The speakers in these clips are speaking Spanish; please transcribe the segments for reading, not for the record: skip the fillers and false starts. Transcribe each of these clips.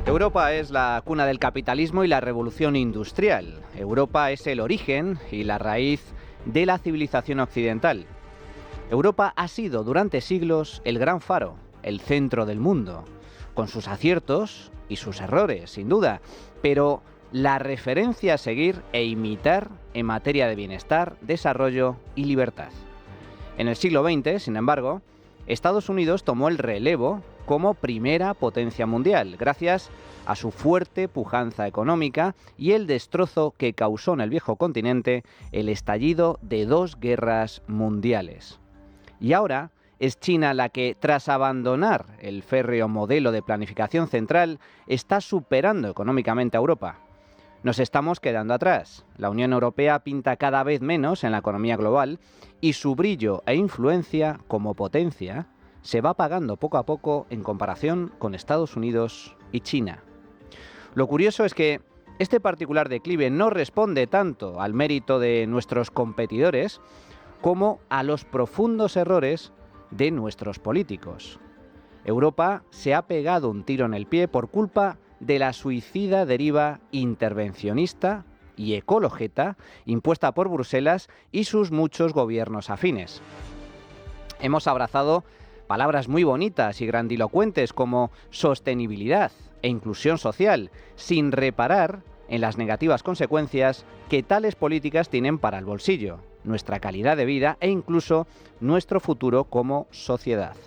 Europa es la cuna del capitalismo y la revolución industrial. Europa es el origen y la raíz de la civilización occidental. Europa ha sido durante siglos el gran faro, el centro del mundo, con sus aciertos y sus errores, sin duda, pero la referencia a seguir e imitar en materia de bienestar, desarrollo y libertad. En el siglo XX, sin embargo, Estados Unidos tomó el relevo como primera potencia mundial, gracias a su fuerte pujanza económica y el destrozo que causó en el viejo continente el estallido de 2 guerras mundiales. Y ahora es China la que, tras abandonar el férreo modelo de planificación central, está superando económicamente a Europa. Nos estamos quedando atrás. La Unión Europea pinta cada vez menos en la economía global y su brillo e influencia como potencia se va apagando poco a poco en comparación con Estados Unidos y China. Lo curioso es que este particular declive no responde tanto al mérito de nuestros competidores como a los profundos errores de nuestros políticos. Europa se ha pegado un tiro en el pie por culpa de la suicida deriva intervencionista y ecologeta impuesta por Bruselas y sus muchos gobiernos afines. Hemos abrazado palabras muy bonitas y grandilocuentes como sostenibilidad e inclusión social, sin reparar en las negativas consecuencias que tales políticas tienen para el bolsillo, nuestra calidad de vida e incluso nuestro futuro como sociedad.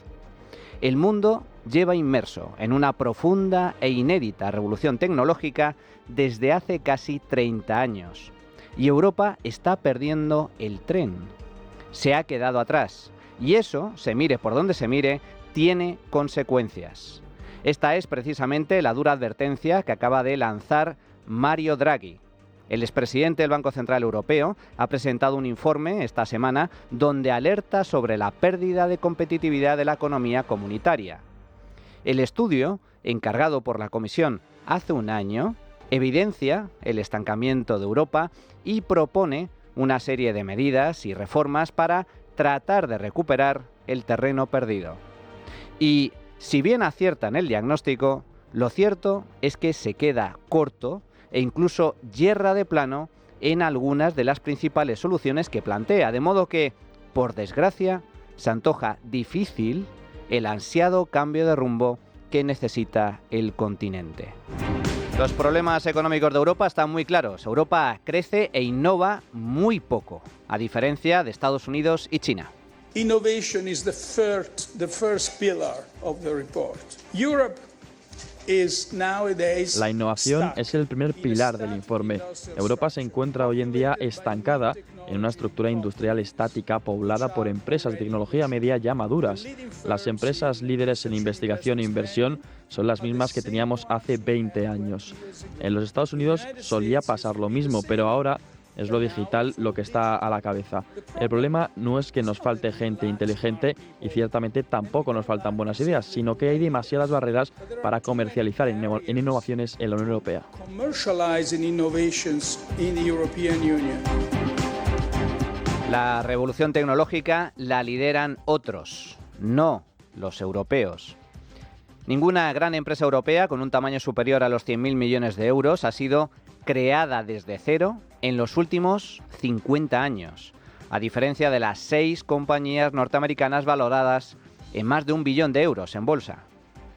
El mundo lleva inmerso en una profunda e inédita revolución tecnológica desde hace casi 30 años. Y Europa está perdiendo el tren. Se ha quedado atrás. Y eso, se mire por donde se mire, tiene consecuencias. Esta es precisamente la dura advertencia que acaba de lanzar Mario Draghi. El expresidente del Banco Central Europeo ha presentado un informe esta semana donde alerta sobre la pérdida de competitividad de la economía comunitaria. El estudio, encargado por la Comisión hace un año, evidencia el estancamiento de Europa y propone una serie de medidas y reformas para tratar de recuperar el terreno perdido. Y si bien acierta en el diagnóstico, lo cierto es que se queda corto e incluso yerra de plano en algunas de las principales soluciones que plantea, de modo que, por desgracia, se antoja difícil el ansiado cambio de rumbo que necesita el continente. Los problemas económicos de Europa están muy claros. Europa crece e innova muy poco, a diferencia de Estados Unidos y China. Innovation is the first pillar of the report. La innovación es el primer pilar del informe. Europa se encuentra hoy en día estancada en una estructura industrial estática poblada por empresas de tecnología media ya maduras. Las empresas líderes en investigación e inversión son las mismas que teníamos hace 20 años. En los Estados Unidos solía pasar lo mismo, pero ahora es lo digital lo que está a la cabeza. El problema no es que nos falte gente inteligente y ciertamente tampoco nos faltan buenas ideas, sino que hay demasiadas barreras para comercializar en innovaciones en la Unión Europea. La revolución tecnológica la lideran otros, no los europeos. Ninguna gran empresa europea con un tamaño superior a los 100.000 millones de euros ha sido creada desde cero en los últimos 50 años, a diferencia de las 6 compañías norteamericanas valoradas en más de 1 billón de euros en bolsa.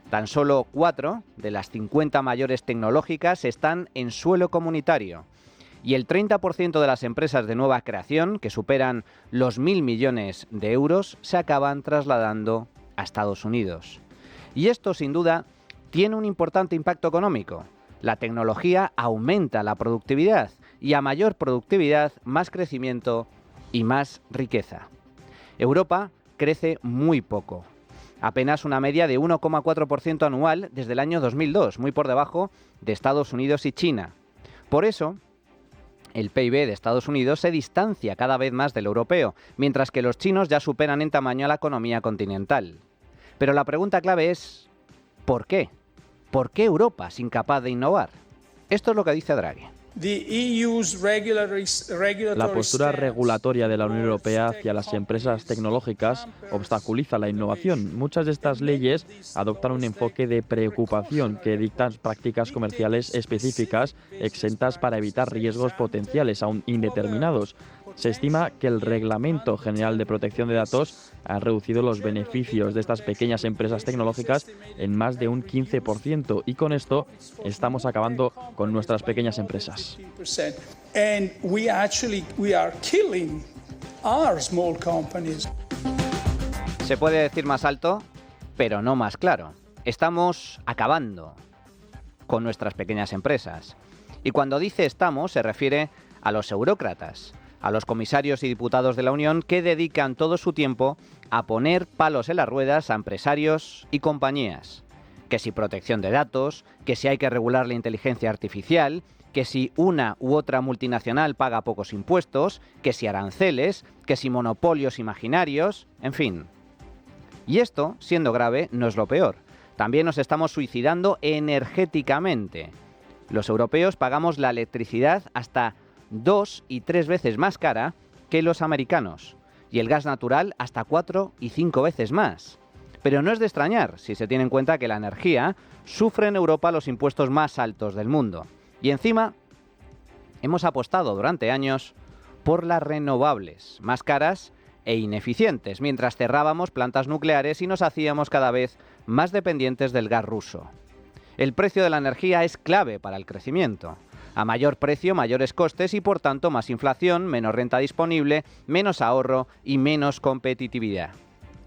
Tan solo 4 de las 50 mayores tecnológicas están en suelo comunitario y el 30% de las empresas de nueva creación, que superan los 1.000 millones de euros, se acaban trasladando a Estados Unidos. Y esto, sin duda, tiene un importante impacto económico. La tecnología aumenta la productividad y a mayor productividad, más crecimiento y más riqueza. Europa crece muy poco, apenas una media de 1,4% anual desde el año 2002, muy por debajo de Estados Unidos y China. Por eso, el PIB de Estados Unidos se distancia cada vez más del europeo, mientras que los chinos ya superan en tamaño a la economía continental. Pero la pregunta clave es, ¿por qué? ¿Por qué Europa es incapaz de innovar? Esto es lo que dice Draghi. La postura regulatoria de la Unión Europea hacia las empresas tecnológicas obstaculiza la innovación. Muchas de estas leyes adoptan un enfoque de preocupación que dictan prácticas comerciales específicas exentas para evitar riesgos potenciales aún indeterminados. Se estima que el Reglamento General de Protección de Datos ha reducido los beneficios de estas pequeñas empresas tecnológicas en más de un 15% y con esto estamos acabando con nuestras pequeñas empresas. Se puede decir más alto, pero no más claro. Estamos acabando con nuestras pequeñas empresas. Y cuando dice estamos, se refiere a los eurócratas, a los comisarios y diputados de la Unión que dedican todo su tiempo a poner palos en las ruedas a empresarios y compañías. Que si protección de datos, que si hay que regular la inteligencia artificial, que si una u otra multinacional paga pocos impuestos, que si aranceles, que si monopolios imaginarios, en fin. Y esto, siendo grave, no es lo peor. También nos estamos suicidando energéticamente. Los europeos pagamos la electricidad hasta 2 y 3 veces más cara que los americanos, y el gas natural hasta 4 y 5 veces más. Pero no es de extrañar si se tiene en cuenta que la energía sufre en Europa los impuestos más altos del mundo. Y encima, hemos apostado durante años por las renovables, más caras e ineficientes, mientras cerrábamos plantas nucleares y nos hacíamos cada vez más dependientes del gas ruso. El precio de la energía es clave para el crecimiento. A mayor precio, mayores costes y, por tanto, más inflación, menos renta disponible, menos ahorro y menos competitividad.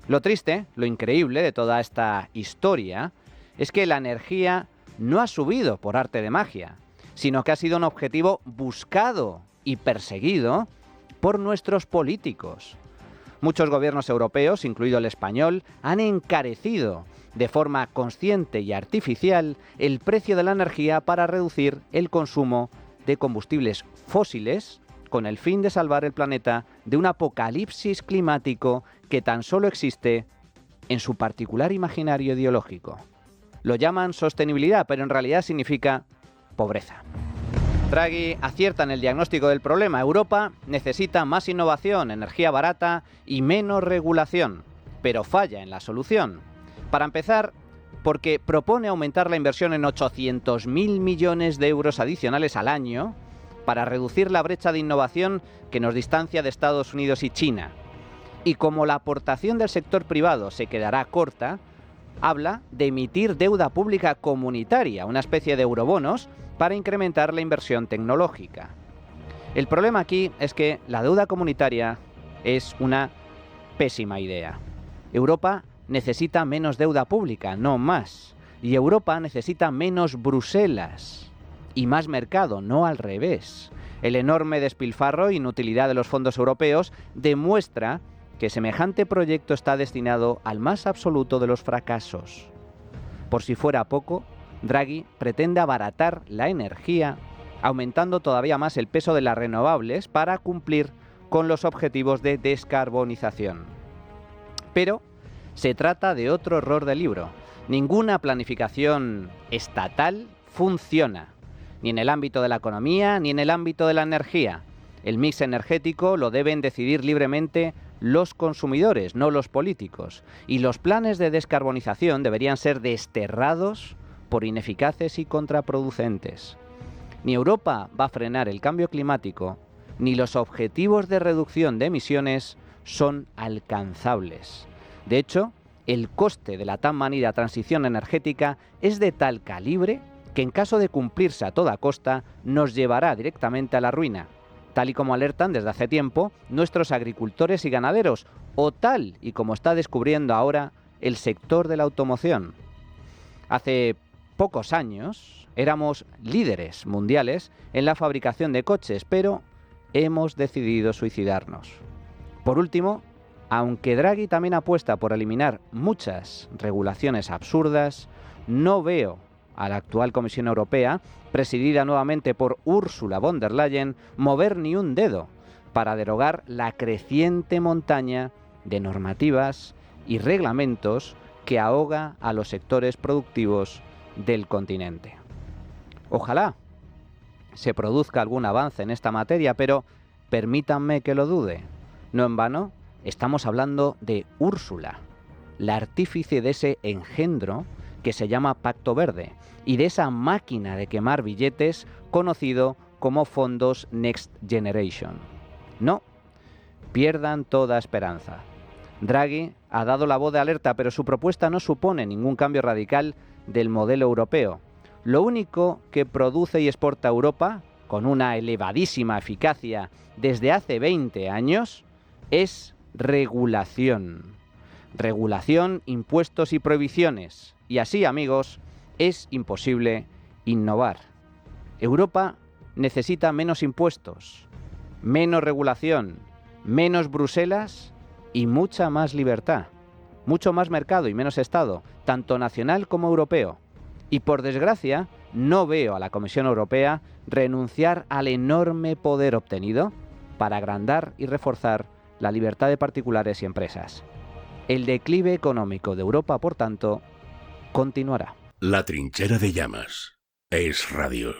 Lo triste, lo increíble de toda esta historia, es que la energía no ha subido por arte de magia, sino que ha sido un objetivo buscado y perseguido por nuestros políticos. Muchos gobiernos europeos, incluido el español, han encarecido de forma consciente y artificial el precio de la energía para reducir el consumo de combustibles fósiles con el fin de salvar el planeta de un apocalipsis climático que tan solo existe en su particular imaginario ideológico. Lo llaman sostenibilidad, pero en realidad significa pobreza. Draghi acierta en el diagnóstico del problema. Europa necesita más innovación, energía barata y menos regulación, pero falla en la solución. Para empezar, porque propone aumentar la inversión en 800.000 millones de euros adicionales al año para reducir la brecha de innovación que nos distancia de Estados Unidos y China. Y como la aportación del sector privado se quedará corta, habla de emitir deuda pública comunitaria, una especie de eurobonos, para incrementar la inversión tecnológica. El problema aquí es que la deuda comunitaria es una pésima idea. Europa necesita menos deuda pública, no más. Y Europa necesita menos Bruselas y más mercado, no al revés. El enorme despilfarro e inutilidad de los fondos europeos demuestra que semejante proyecto está destinado al más absoluto de los fracasos. Por si fuera poco, Draghi pretende abaratar la energía, aumentando todavía más el peso de las renovables para cumplir con los objetivos de descarbonización. Pero se trata de otro error del libro. Ninguna planificación estatal funciona, ni en el ámbito de la economía ni en el ámbito de la energía. El mix energético lo deben decidir libremente los consumidores, no los políticos. Y los planes de descarbonización deberían ser desterrados por ineficaces y contraproducentes. Ni Europa va a frenar el cambio climático, ni los objetivos de reducción de emisiones son alcanzables. De hecho, el coste de la tan manida transición energética es de tal calibre que en caso de cumplirse a toda costa nos llevará directamente a la ruina, tal y como alertan desde hace tiempo nuestros agricultores y ganaderos, o tal y como está descubriendo ahora el sector de la automoción. Hace pocos años éramos líderes mundiales en la fabricación de coches, pero hemos decidido suicidarnos. Por último, aunque Draghi también apuesta por eliminar muchas regulaciones absurdas, no veo a la actual Comisión Europea, presidida nuevamente por Ursula von der Leyen, mover ni un dedo para derogar la creciente montaña de normativas y reglamentos que ahoga a los sectores productivos del continente. Ojalá se produzca algún avance en esta materia, pero permítanme que lo dude. No en vano, estamos hablando de Úrsula, la artífice de ese engendro que se llama Pacto Verde y de esa máquina de quemar billetes conocido como fondos Next Generation. No pierdan toda esperanza. Draghi ha dado la voz de alerta, pero su propuesta no supone ningún cambio radical del modelo europeo. Lo único que produce y exporta Europa, con una elevadísima eficacia desde hace 20 años, es regulación. Regulación, impuestos y prohibiciones. Y así, amigos, es imposible innovar. Europa necesita menos impuestos, menos regulación, menos Bruselas y mucha más libertad. Mucho más mercado y menos Estado, tanto nacional como europeo. Y por desgracia, no veo a la Comisión Europea renunciar al enorme poder obtenido para agrandar y reforzar la libertad de particulares y empresas. El declive económico de Europa, por tanto, continuará. La trinchera de llamas es radio.